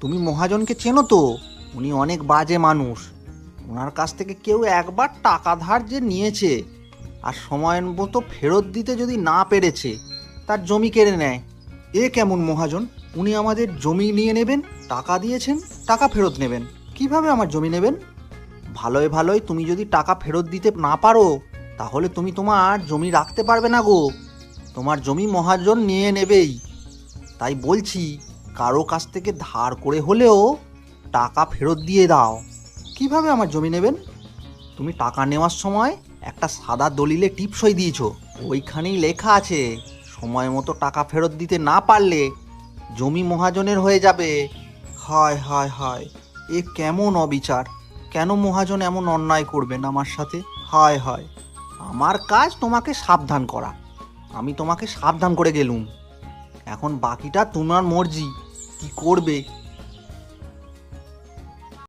তুমি মহাজনকে চেনো তো? উনি অনেক বাজে মানুষ। ওনার কাছ থেকে কেউ একবার টাকা ধার যে নিয়েছে আর সময় মতো ফেরত দিতে যদি না পেরেছে, তার জমি কেড়ে নেয়। এ কেমন মহাজন? উনি আমাদের জমি নিয়ে নেবেন, টাকা দিয়েছেন, টাকা ফেরত নেবেন। কিভাবে আমার জমি নেবেন? ভালোই ভালোই তুমি যদি টাকা ফেরত দিতে না পারো, তাহলে তুমি তোমার জমি রাখতে পারবে না গো। তোমার জমি মহাজন নিয়ে নেবেই। তাই বলছি, কারো কাছ থেকে ধার করে হলেও টাকা ফেরত দিয়ে দাও। কিভাবে আমার জমি নেবেন? তুমি টাকা নেওয়ার সময় একটা সাদা দলিলে টিপসই দিয়েছো, ওইখানেই লেখা আছে সময় মতো টাকা ফেরত দিতে না পারলে জমি মহাজনের হয়ে যাবে। হায় হায় হায়, এ কেমন অবিচার! কেন মহাজন এমন অন্যায় করবেন আমার সাথে? হায় হায়, আমার কাজ তোমাকে সাবধান করা। আমি তোমাকে সাবধান করে গেলুম। এখন বাকিটা তোমার মর্জি, কি করবে।